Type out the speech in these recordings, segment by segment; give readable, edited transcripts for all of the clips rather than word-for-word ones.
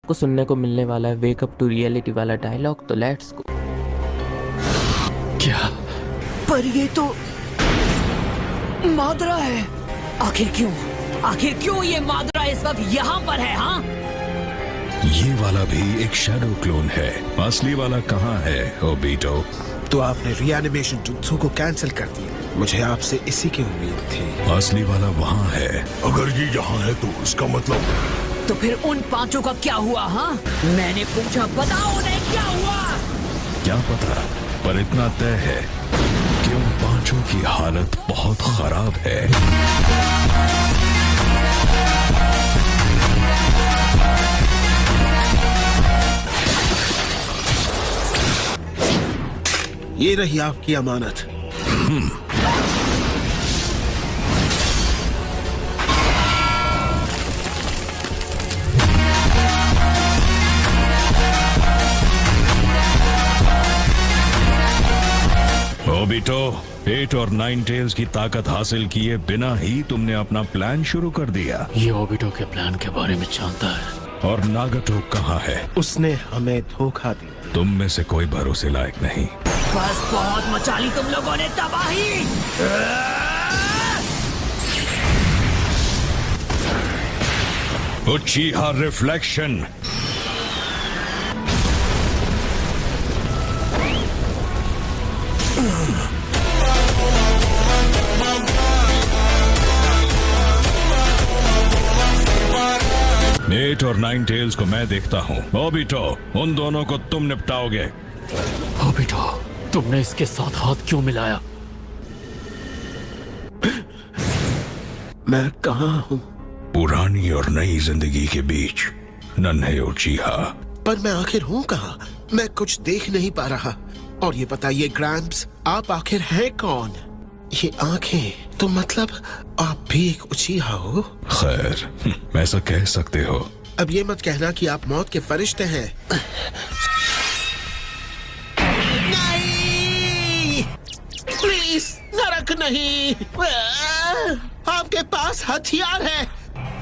को सुनने को मिलने वाला है वेक अप टू रियलिटी वाला डायलॉग, तो लेट्स गो। क्या? पर ये तो माद्रा है। आखिर क्यों ये माद्रा इस वक्त यहाँ पर है? हाँ, ये वाला भी एक शैडो क्लोन है। असली वाला कहाँ है ओबीटो? तो आपने रिएनिमेशन जुत्सु को कैंसिल कर दिया। मुझे आपसे इसी की उम्मीद थी। असली वाला वहाँ है। अगर ये यहाँ है तो इसका मतलब तो फिर उन पांचों का क्या हुआ? हाँ, मैंने पूछा, बताओ उन्हें क्या हुआ? क्या पता, पर इतना तय है कि उन पांचों की हालत बहुत खराब है। ये रही आपकी अमानत। ओबीटो, 8 और 9 टेल्स की ताकत हासिल किए बिना ही तुमने अपना प्लान शुरू कर दिया। ये ओबिटो के प्लान के बारे में जानता है। और नागाटो कहाँ है? उसने हमें धोखा दिया। तुम में से कोई भरोसे लायक नहीं। बस बहुत मचा ली तुम लोगों ने तबाही। उचिहा रिफ्लेक्शन। एट और 9 टेल्स को मैं देखता हूँ। ओबीटो, उन दोनों को तुम निपटाओगे। ओबिटो, तुमने इसके साथ हाथ क्यों मिलाया? मैं कहाँ हूँ? पुरानी और नई जिंदगी के बीच नन्हे उचिहा। पर मैं आखिर हूँ कहाँ? मैं कुछ देख नहीं पा रहा। और ये बताइए ग्रैम्प्स, आप आखिर हैं कौन? ये आंखें, तो मतलब आप भी एक उचिहा हो? खैर, ऐसा कह सकते हो। अब ये मत कहना कि आप मौत के फरिश्ते हैं। नहीं, प्लीज नरक नहीं। आपके पास हथियार है।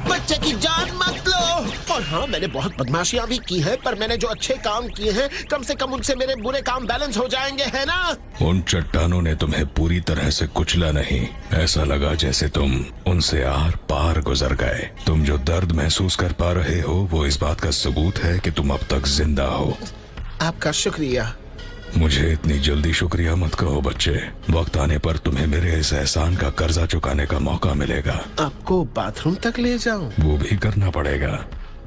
बच्चे की जान मत लो। और हाँ, मैंने बहुत बदमाशियां भी की है, पर मैंने जो अच्छे काम किए हैं, कम से कम उनसे मेरे बुरे काम बैलेंस हो जाएंगे, है ना? उन चट्टानों ने तुम्हें पूरी तरह से कुचला नहीं। ऐसा लगा जैसे तुम उनसे आर पार गुजर गए। तुम जो दर्द महसूस कर पा रहे हो, वो इस बात का सबूत है कि तुम अब तक जिंदा हो। आपका शुक्रिया। मुझे इतनी जल्दी शुक्रिया मत कहो बच्चे। वक्त आने पर तुम्हें मेरे इस एहसान का कर्जा चुकाने का मौका मिलेगा। आपको बाथरूम तक ले जाऊं? वो भी करना पड़ेगा।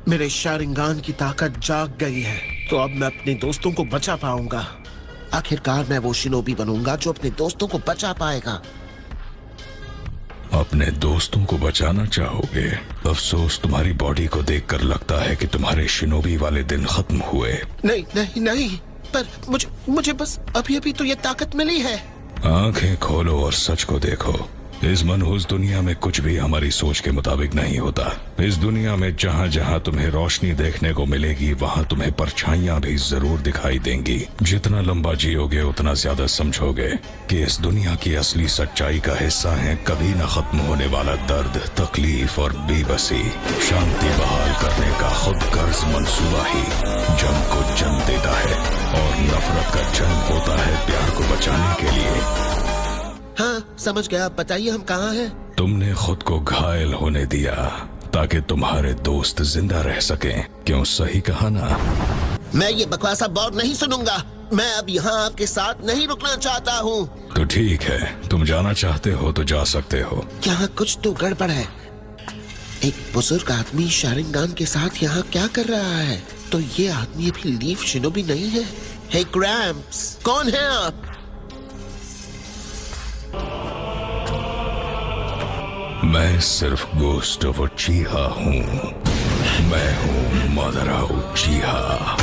मेरे शारिंगान की ताकत जाग गई है, तो अब मैं अपने दोस्तों को बचा पाऊंगा। आखिरकार मैं वो शिनोबी बनूंगा जो अपने दोस्तों को बचा पाएगा। अपने दोस्तों को बचाना चाहोगे? अफसोस, तुम्हारी बॉडी को देखकर लगता है कि तुम्हारे शिनोबी वाले दिन खत्म हुए। नहीं नहीं नहीं, पर मुझे बस अभी अभी तो ये ताकत मिली है। आंखें खोलो और सच को देखो। इस मनहूस दुनिया में कुछ भी हमारी सोच के मुताबिक नहीं होता। इस दुनिया में जहाँ जहाँ तुम्हें रोशनी देखने को मिलेगी, वहाँ तुम्हें परछाइयाँ भी जरूर दिखाई देंगी। जितना लंबा जियोगे उतना ज्यादा समझोगे कि इस दुनिया की असली सच्चाई का हिस्सा है कभी न खत्म होने वाला दर्द, तकलीफ और बेबसी। शांति बहाल करने का खुद गर्ज मंसूबा ही जंग को जन्म देता है, और नफरत का जन्म होता है प्यार को बचाने के लिए। हाँ, समझ गया। बताइए हम कहाँ हैं? तुमने खुद को घायल होने दिया ताकि तुम्हारे दोस्त जिंदा रह सकें। क्यों, सही कहा ना? मैं ये बकवासा और नहीं सुनूंगा। मैं अब यहाँ आपके साथ नहीं रुकना चाहता हूँ। तो ठीक है, तुम जाना चाहते हो तो जा सकते हो। यहाँ कुछ तो गड़बड़ है। एक बुजुर्ग आदमी शारिंगान के साथ यहाँ क्या कर रहा है? तो ये आदमी भी लीफ शिनोबी नहीं है? हे ग्रैम्प्स, कौन है आप? मैं सिर्फ गोस्ट ऑफ उचिहा हूँ। मैं हूँ मादरा उचिहा।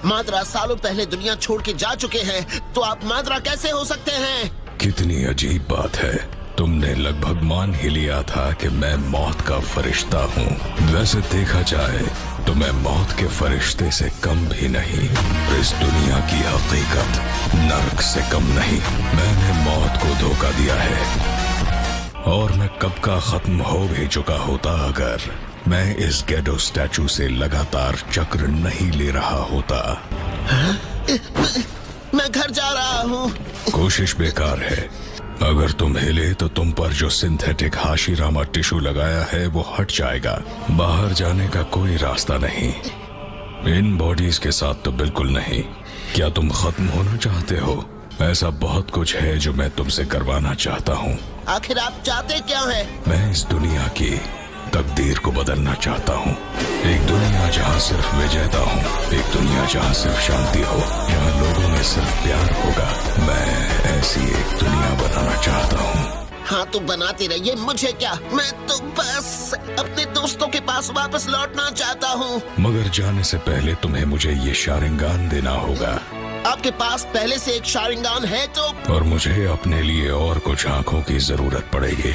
माद्रा सालों पहले दुनिया छोड़ के जा चुके हैं, तो आप माद्रा कैसे हो सकते हैं? कितनी अजीब बात है। तुमने लगभग मान ही लिया था कि मैं मौत का फरिश्ता हूँ। वैसे देखा जाए तो मैं मौत के फरिश्ते से कम भी नहीं। इस दुनिया की हकीकत नर्क से कम नहीं। मैंने मौत को धोखा दिया है, और मैं कब का खत्म हो भी चुका होता अगर मैं इस गेडो स्टैचू से लगातार चक्र नहीं ले रहा होता। मैं घर जा रहा हूँ। कोशिश बेकार है। अगर तुम हिले तो तुम पर जो सिंथेटिक हाशिरामा टिश्यू लगाया है वो हट जाएगा। बाहर जाने का कोई रास्ता नहीं। इन बॉडीज के साथ तो बिल्कुल नहीं। क्या तुम खत्म होना चाहते हो? ऐसा बहुत कुछ है जो मैं तुमसे करवाना चाहता हूँ। आखिर आप चाहते क्या हैं? मैं इस दुनिया की तकदीर को बदलना चाहता हूँ। एक दुनिया जहाँ सिर्फ विजेता हूँ, एक दुनिया जहाँ सिर्फ शांति हो, जहाँ लोगों में सिर्फ प्यार होगा। मैं ऐसी एक दुनिया बनाना चाहता हूँ। हाँ तो बनाते रहिए, मुझे क्या। मैं तो बस अपने दोस्तों के पास वापस लौटना चाहता हूँ। मगर जाने से पहले तुम्हें मुझे ये शारिंगान देना होगा। आपके पास पहले से एक शारिंगान है तो? और मुझे अपने लिए और कुछ आंखों की जरूरत पड़ेगी।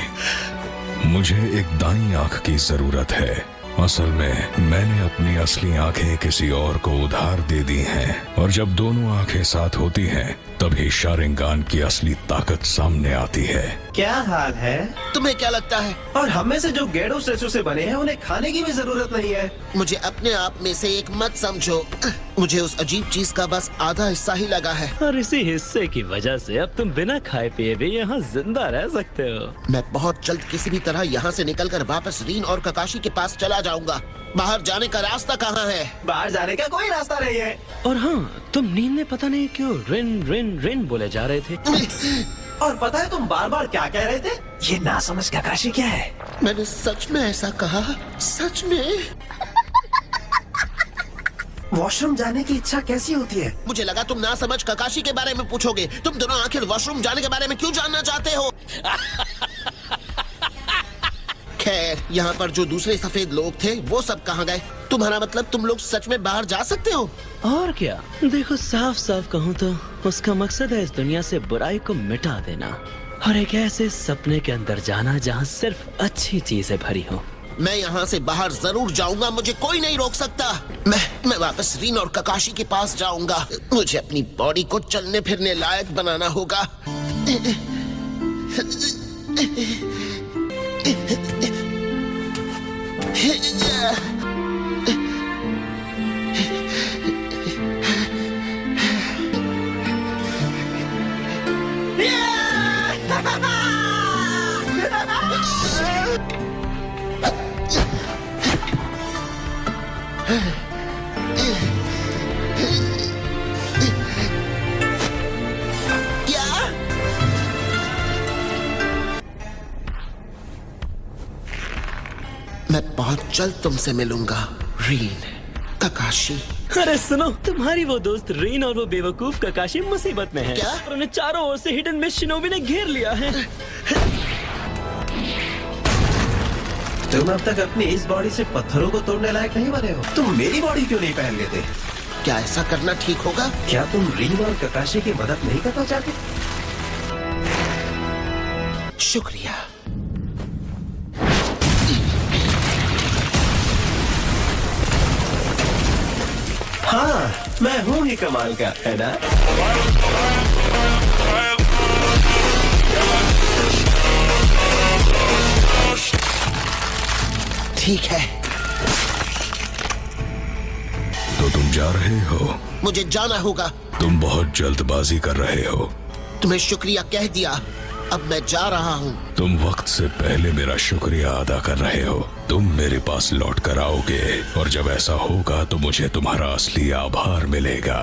मुझे एक दाईं आंख की जरूरत है। असल में मैंने अपनी असली आंखें किसी और को उधार दे दी हैं, और जब दोनों आंखें साथ होती हैं तभी शारिंगान की असली ताकत सामने आती है। क्या हाल है? तुम्हें क्या लगता है? और हम में से जो गेडो स्टैचू से बने हैं उन्हें खाने की भी जरूरत नहीं है। मुझे अपने आप में से एक मत समझो। मुझे उस अजीब चीज का बस आधा हिस्सा ही लगा है। और इसी हिस्से की वजह से अब तुम बिना खाए पिए भी यहाँ जिंदा रह सकते हो। मैं बहुत जल्द किसी भी तरह यहाँ से निकलकर वापस रीन और ककाशी के पास चला जाऊंगा। बाहर जाने का रास्ता कहाँ है? बाहर जाने का कोई रास्ता नहीं है। और हाँ, तुम नींद में पता नहीं क्यों रिन रिन रिन बोले जा रहे थे। और पता है तुम बार बार क्या कह रहे थे? ये नासमझ ककाशी क्या है? मैंने सच में ऐसा कहा? सच में? वॉशरूम जाने की इच्छा कैसी होती है? मुझे लगा तुम ना समझ ककाशी के बारे में पूछोगे। तुम दोनों आखिर वॉशरूम जाने के बारे में क्यों जानना चाहते हो? खैर, यहाँ पर जो दूसरे सफेद लोग थे वो सब कहाँ गए? तुम्हारा मतलब तुम लोग सच में बाहर जा सकते हो? और क्या, देखो साफ साफ कहूँ तो उसका मकसद है इस दुनिया से बुराई को मिटा देना और एक ऐसे सपने के अंदर जाना जहाँ सिर्फ अच्छी चीजें भरी हो। मैं यहाँ से बाहर जरूर जाऊंगा, मुझे कोई नहीं रोक सकता। मैं वापस रीन और ककाशी के पास जाऊंगा। मुझे अपनी बॉडी को चलने फिरने लायक बनाना होगा। मैं बहुत जल्द तुमसे मिलूंगा, रीन, ककाशी। अरे सुनो, तुम्हारी वो दोस्त रीन और वो बेवकूफ ककाशी मुसीबत में है। क्या? और उन्हें चारों ओर से हिडन में शिनोबी ने घेर लिया है। तुम अब तक अपनी इस बॉडी से पत्थरों को तोड़ने लायक नहीं बने हो। तुम मेरी बॉडी क्यों नहीं पहन लेते? क्या ऐसा करना ठीक होगा? क्या तुम रीन और ककाशी की मदद नहीं करना चाहते? शुक्रिया। हाँ, मैं हूँ ही कमाल का, है ना? ठीक है, तो तुम जा रहे हो? मुझे जाना होगा। तुम बहुत जल्दबाजी कर रहे हो। तुम्हें शुक्रिया कह दिया, अब मैं जा रहा हूँ। तुम वक्त से पहले मेरा शुक्रिया अदा कर रहे हो। तुम मेरे पास लौट कर आओगे और जब ऐसा होगा तो मुझे तुम्हारा असली आभार मिलेगा।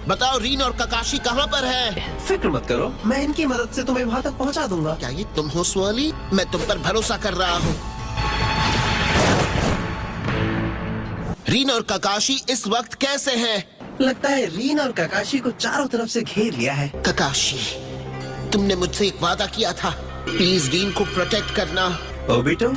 बताओ रीन और ककाशी कहाँ पर है? फिक्र मत करो, मैं इनकी मदद से तुम्हें वहाँ तक पहुँचा दूंगा। क्या ये तुम हो स्वाली? मैं तुम पर भरोसा कर रहा हूँ। रीन और ककाशी इस वक्त कैसे हैं? लगता है रीन और ककाशी को चारों तरफ से घेर लिया है। ककाशी, तुमने मुझसे एक वादा किया था, प्लीज रीन को प्रोटेक्ट करना। ओबिटो,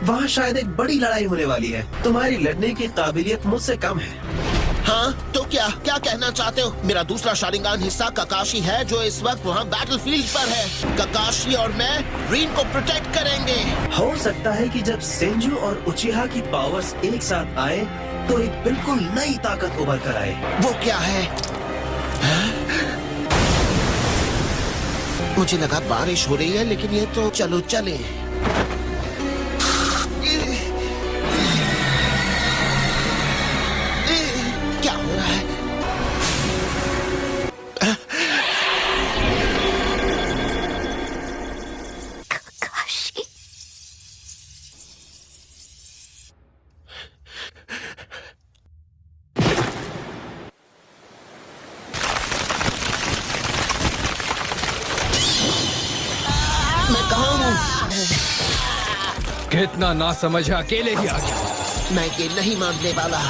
वहाँ शायद एक बड़ी लड़ाई होने वाली है। तुम्हारी लड़ने की काबिलियत मुझसे कम है। हाँ तो क्या कहना चाहते हो? मेरा दूसरा शारिंगान हिस्सा ककाशी है जो इस वक्त वहाँ बैटलफील्ड पर है। ककाशी और मैं रीन को प्रोटेक्ट करेंगे। हो सकता है कि जब सेंजू और उचिहा की पावर्स एक साथ आए तो एक बिल्कुल नई ताकत उभर कर आए। वो क्या है? मुझे लगा बारिश हो रही है, लेकिन ये तो चलो चले। कितना ना समझ अकेले ही आ गया। मैं ये नहीं मानने वाला।